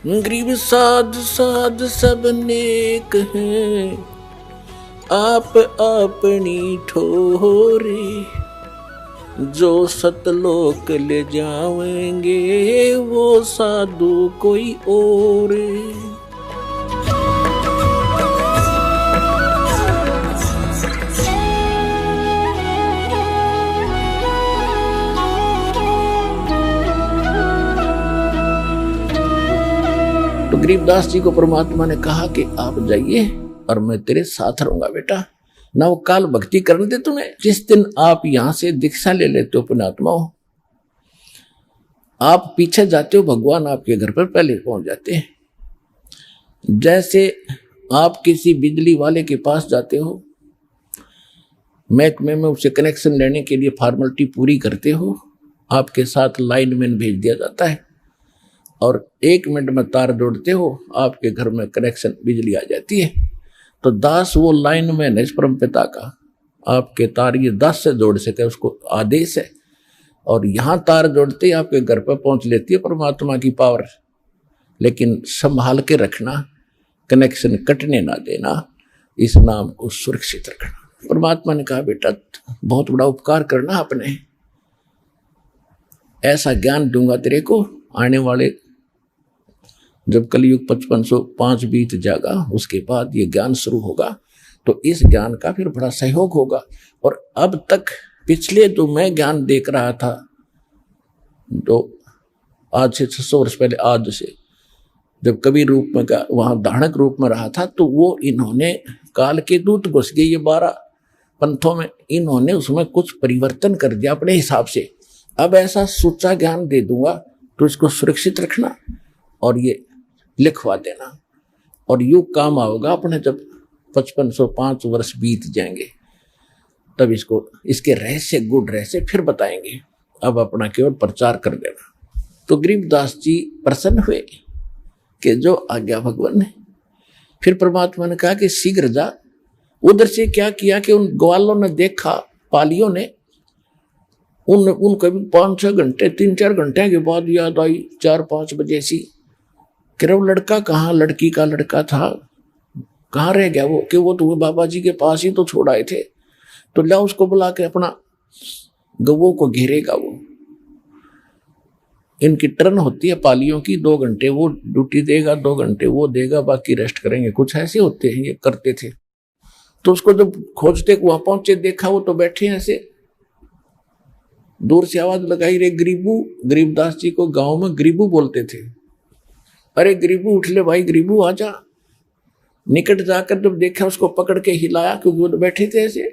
गरीब साध साध सब नेक हैं, आप अपनी ठोरे, जो सतलोक ले जाएंगे वो साधु कोई और। तो गरीबदास जी को परमात्मा ने कहा कि आप जाइए और मैं तेरे साथ रहूंगा बेटा, ना वो काल भक्ति करने दे तुम्हें। जिस दिन आप यहां से दीक्षा ले लेते हो पुण्यात्मा हो, आप पीछे जाते हो, भगवान आपके घर पर पहले पहुंच जाते हैं। जैसे आप किसी बिजली वाले के पास जाते हो, महकमे में उससे कनेक्शन लेने के लिए फॉर्मेलिटी पूरी करते हो, आपके साथ लाइनमैन भेज दिया जाता है और 1 मिनट में तार जोड़ते हो, आपके घर में कनेक्शन बिजली आ जाती है। तो दास वो लाइनमैन है इस परम पिता का, आपके तार ये दास से जोड़ सके उसको आदेश है। और यहाँ तार जोड़ते ही आपके घर पर पहुंच लेती है परमात्मा की पावर। लेकिन संभाल के रखना, कनेक्शन कटने ना देना, इस नाम को सुरक्षित रखना। परमात्मा ने कहा बेटा बहुत बड़ा उपकार करना आपने, ऐसा ज्ञान दूंगा तेरे को, आने वाले जब कलयुग 5505 बीत जाएगा उसके बाद ये ज्ञान शुरू होगा, तो इस ज्ञान का फिर बड़ा सहयोग होगा। और अब तक पिछले जो मैं ज्ञान देख रहा था, जो आज से 600 वर्ष पहले, आज से जब कबीर रूप में वहां धारणक रूप में रहा था, तो वो इन्होंने काल के दूत घुस गए ये 12 पंथों में, इन्होंने उसमें कुछ परिवर्तन कर दिया अपने हिसाब से। अब ऐसा सच्चा ज्ञान दे दूंगा तो इसको सुरक्षित रखना और ये लिखवा देना, और युग काम आओगा अपने जब 5505 वर्ष बीत जाएंगे, तब इसको इसके रहस्य, गुड़ रहस्य फिर बताएंगे। अब अपना केवल प्रचार कर देना। तो गरीबदास जी प्रसन्न हुए कि जो आज्ञा भगवान ने। फिर परमात्मा ने कहा कि शीघ्र जा। उधर से क्या किया कि उन ग्वालों ने देखा, पालियों ने, उनको भी 5-6 घंटे 3-4 घंटे के बाद याद आई 4-5 बजे सी कि वो लड़का कहाँ, लड़की का लड़का था, कहाँ रह गया वो, कि वो तुम्हें बाबा जी के पास ही तो छोड़ आए थे, तो ला उसको बुला के अपना गवों को घेरेगा वो। इनकी टर्न होती है पालियों की, 2 घंटे वो ड्यूटी देगा, 2 घंटे वो देगा, बाकी रेस्ट करेंगे, कुछ ऐसे होते हैं, ये करते थे। तो उसको जब खोजते वहां पहुंचे, देखा वो तो बैठे हैं ऐसे, दूर से आवाज लगाई रे गरीबू। गरीबदास जी को गांव में गरीबू बोलते थे। अरे गरीबू उठ ले भाई, गरीबू आजा। निकट जाकर जब देखा, उसको पकड़ के हिलाया, क्योंकि वो तो बैठे थे ऐसे,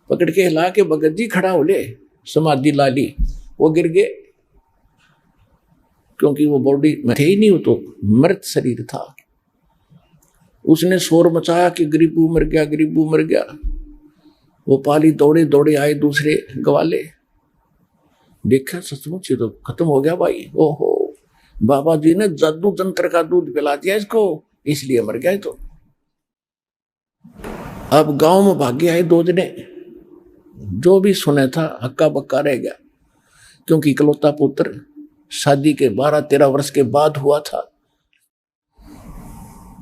पकड़ के हिला के भगत जी खड़ा हो ले, समाधि ला ली, वो गिर गए, क्योंकि वो बॉडी में थे ही नहीं, वो तो मृत शरीर था। उसने शोर मचाया कि गरीबू मर गया, गरीबू मर गया। वो पाली दौड़े दौड़े आए दूसरे गवाले, देखा सचमुच ये तो खत्म हो गया भाई। ओहो, बाबा जी ने जादू तंत्र का दूध पिला दिया इसको, इसलिए मर गया। तो अब गांव में भागे आए 2 जने, जो भी सुने था हक्का बक्का रह गया, क्योंकि इकलौता पुत्र शादी के 12-13 वर्ष के बाद हुआ था।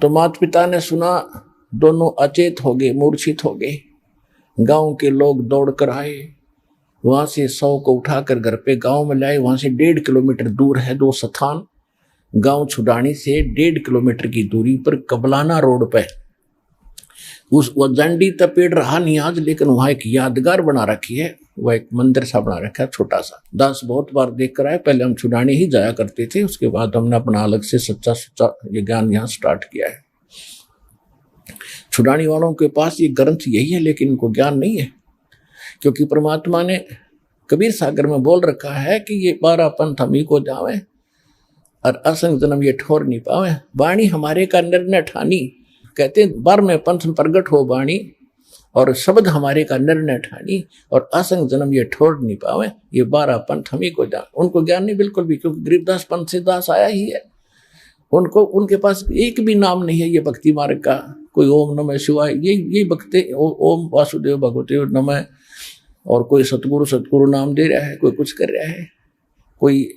तो माता पिता ने सुना, दोनों अचेत हो गए, मूर्छित हो गए। गांव के लोग दौड़ कर आए, वहां से 100 को उठाकर घर पे गांव में लाए। वहां से 1.5 किलोमीटर दूर है 2 स्थान, गांव छुडानी से 1.5 किलोमीटर की दूरी पर कबलाना रोड पे उस वजंडी तक पेड़ रहा नहीं आज, लेकिन वहां एक यादगार बना रखी है, वह एक मंदिर सा बना रखा है छोटा सा। दास बहुत बार देख कर आए, पहले हम छुडानी ही जाया करते थे, उसके बाद हमने अपना अलग से सच्चा ये ज्ञान यहाँ स्टार्ट किया है। छुडानी वालों के पास ये ग्रंथ यही है, लेकिन इनको ज्ञान नहीं है, क्योंकि परमात्मा ने कबीर सागर में बोल रखा है कि ये 12 पंथ हम ही को जावे और असंग जन्म ये ठोर नहीं पावे। वाणी हमारे का निर्णय ठानी, कहते हैं 12वें पंथ में प्रगट हो वाणी, और शब्द हमारे का निर्णय ठानी, और असंग जन्म ये ठोर नहीं पावे। ये 12 पंथ हम ही को जान। उनको ज्ञान नहीं बिल्कुल भी, क्योंकि गरीबदास पंथ से दास आया ही है। उनको, उनके पास एक भी नाम नहीं है ये भक्ति मार्ग का, कोई ओम नमः शिवाय ये भक्ते, ओम वासुदेव भगवते नमः, और कोई सतगुरु सतगुरु नाम दे रहा है, कोई कुछ कर रहा है, कोई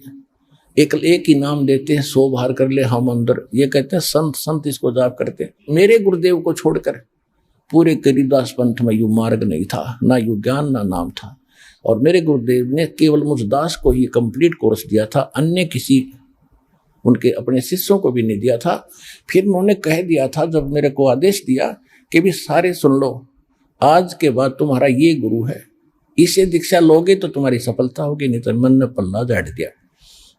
एक ही नाम देते हैं, 100 बाहर कर ले हम अंदर, ये कहते हैं संत संत इसको जाप करते हैं। मेरे गुरुदेव को छोड़कर पूरे गरीबदास पंथ में यू मार्ग नहीं था, ना यू ज्ञान ना नाम था। और मेरे गुरुदेव ने केवल मुझ दास को ही कंप्लीट कोर्स दिया था, अन्य किसी उनके अपने शिष्यों को भी नहीं दिया था। फिर उन्होंने कह दिया था, जब मेरे को आदेश दिया कि भी सारे सुन लो, आज के बाद तुम्हारा ये गुरु है, इसे दीक्षा लोगे तो तुम्हारी सफलता होगी, नहीं तो मन ने पल्ला झाड़ दिया,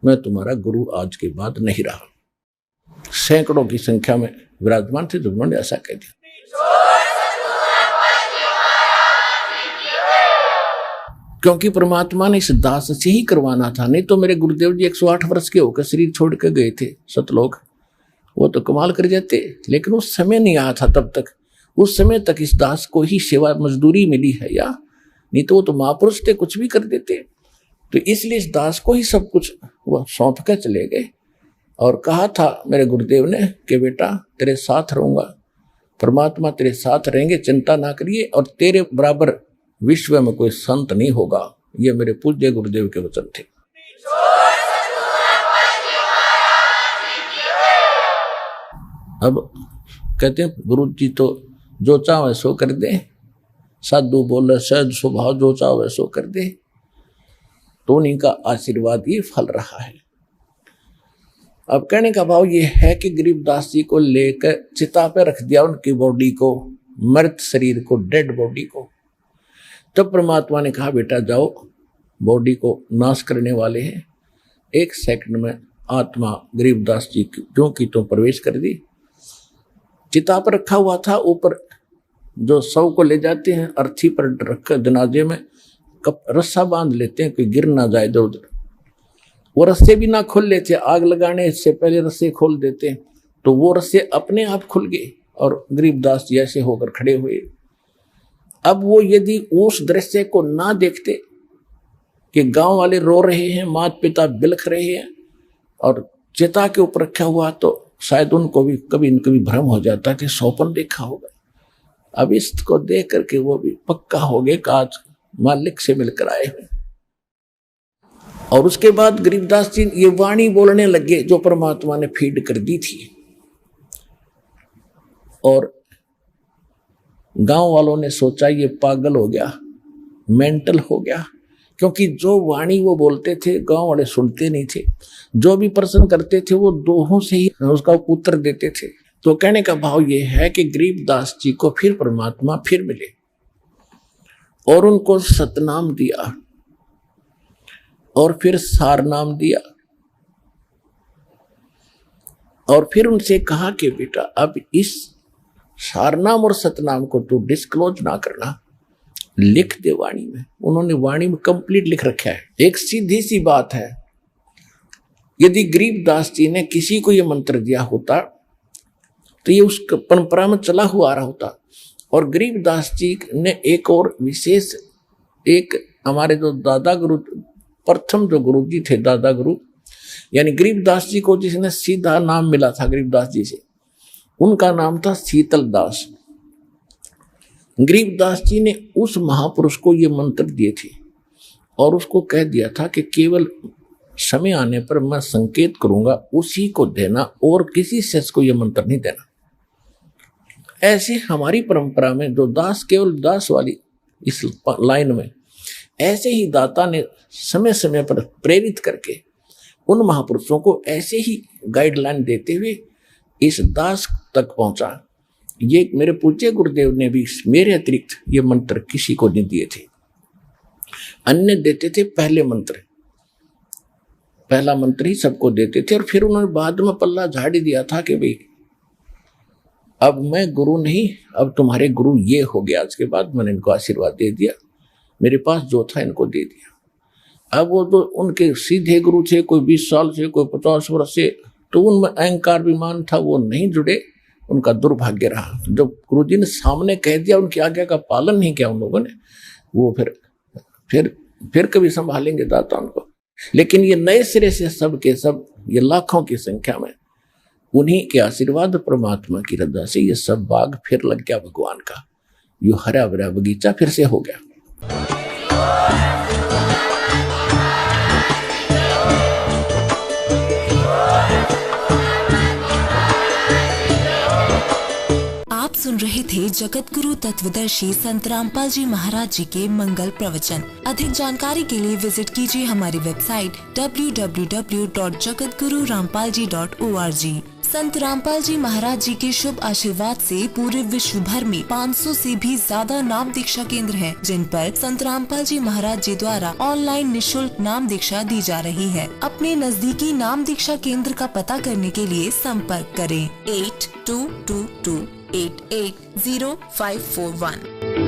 मैं तुम्हारा गुरु आज के बाद नहीं रहा। सैकड़ों की संख्या में विराजमान थे, जब उन्होंने ऐसा कह दिया। क्योंकि परमात्मा ने इस दास से ही करवाना था, नहीं तो मेरे गुरुदेव जी 108 वर्ष के होकर शरीर छोड़ के गए थे सतलोक, वो तो कमाल कर जाते, लेकिन उस समय नहीं आया था तब तक। उस समय तक इस दास को ही सेवा मजदूरी मिली है, या नहीं तो वो तो महापुरुष थे, कुछ भी कर देते। तो इसलिए इस दास को ही सब कुछ वो सौंप के चले गए और कहा था मेरे गुरुदेव ने कि बेटा तेरे साथ रहूंगा, परमात्मा तेरे साथ रहेंगे, चिंता ना करिए, और तेरे बराबर विश्व में कोई संत नहीं होगा। ये मेरे पूज्य गुरुदेव के वचन थे। अब कहते हैं गुरु जी तो जो चाहे सो कर दे, साधु बोले सहज स्वभाव जो चाहे सो कर दे, तो उन्हीं का आशीर्वाद ही फल रहा है। अब कहने का भाव ये है कि गरीबदास जी को लेकर चिता पे रख दिया, उनकी बॉडी को, मृत शरीर को, डेड बॉडी को। तब परमात्मा ने कहा बेटा जाओ, बॉडी को नाश करने वाले हैं, 1 सेकंड में आत्मा गरीबदास जी जो की तो प्रवेश कर दी। चिता पर रखा हुआ था, ऊपर जो शव को ले जाते हैं अर्थी पर रखकर जनाजे में रस्सा बांध लेते हैं कि गिर ना जाए इधर उधर, वो रस्से भी ना खोल लेते, आग लगाने से पहले रस्से खोल देते, तो वो रस्से अपने आप खुल गए और गरीबदास जी ऐसे होकर खड़े हुए। अब वो यदि उस दृश्य को ना देखते कि गांव वाले रो रहे हैं, माता पिता बिलख रहे हैं और चिता के ऊपर रखा हुआ, तो शायद उनको भी कभी न कभी भ्रम हो जाता कि सौपन देखा होगा। अब इसको देख करके वो भी पक्का हो गए कि आज मालिक से मिलकर आए हैं। और उसके बाद गरीबदास जी ये वाणी बोलने लगे जो परमात्मा ने फीड कर दी थी, और गांव वालों ने सोचा ये पागल हो गया, मेंटल हो गया, क्योंकि जो वाणी वो बोलते थे गांव वाले सुनते नहीं थे, जो भी प्रश्न करते थे वो दोहों से ही उसका उत्तर देते थे। तो कहने का भाव ये है कि गरीबदास जी को फिर परमात्मा फिर मिले और उनको सतनाम दिया और फिर सार नाम दिया, और फिर उनसे कहा कि बेटा अब इस सारनाम और सतनाम को तू डिस्क्लोज ना करना, लिख दे वाणी में। उन्होंने वाणी में कंप्लीट लिख रखा है। एक सीधी सी बात है, यदि गरीबदास जी ने किसी को यह मंत्र दिया होता तो ये उस परंपरा में चला हुआ आ रहा होता। और गरीबदास जी ने एक और विशेष, एक हमारे जो दादा गुरु, प्रथम जो गुरु जी थे दादा गुरु, यानी गरीबदास जी को जिसने सीधा नाम मिला था गरीबदास जी से, उनका नाम था शीतल दास। गरीबदास जी ने उस महापुरुष को ये मंत्र दिए थे और उसको कह दिया था कि केवल समय आने पर मैं संकेत करूंगा, उसी को देना और किसी शिष्य को ये मंत्र नहीं देना। ऐसे हमारी परंपरा में जो दास, केवल दास वाली इस लाइन में, ऐसे ही दाता ने समय समय पर प्रेरित करके उन महापुरुषों को ऐसे ही गाइडलाइन देते हुए इस दास तक पहुंचा। ये मेरे पूज्य गुरुदेव ने भी मेरे अतिरिक्त ये मंत्र किसी को नहीं दिए थे, अन्य देते थे पहले मंत्र, पहला मंत्र ही सबको देते थे। और फिर उन्होंने बाद में पल्ला झाड़ दिया था कि भाई अब मैं गुरु नहीं, अब तुम्हारे गुरु ये हो गया। आज के बाद मैंने इनको आशीर्वाद दे दिया, मेरे पास जो था इनको दे दिया। अब वो तो उनके सीधे गुरु थे, कोई 20 साल से, कोई 50 वर्ष से, तो उनमें अहंकार विमान था, वो नहीं जुड़े, उनका दुर्भाग्य रहा। जब गुरुजी ने सामने कह दिया, उनकी आज्ञा का पालन नहीं किया उन लोगों ने, वो फिर कभी संभालेंगे दाता उनको। लेकिन ये नए सिरे से सब के सब, ये लाखों की संख्या में उन्हीं के आशीर्वाद, परमात्मा की रजा से ये सब बाग फिर लग गया भगवान का, ये हरा भरा बगीचा फिर से हो गया। सुन रहे थे जगत गुरु तत्वदर्शी संत रामपाल जी महाराज जी के मंगल प्रवचन। अधिक जानकारी के लिए विजिट कीजिए हमारी वेबसाइट www.jagatgururampalji.org। संत रामपाल जी महाराज जी के शुभ आशीर्वाद से पूरे विश्व भर में 500 से भी ज्यादा नाम दीक्षा केंद्र हैं, जिन पर संत रामपाल जी महाराज जी द्वारा ऑनलाइन निशुल्क नाम दीक्षा दी जा रही है। अपने नजदीकी नाम दीक्षा केंद्र का पता करने के लिए संपर्क करें 8222880541।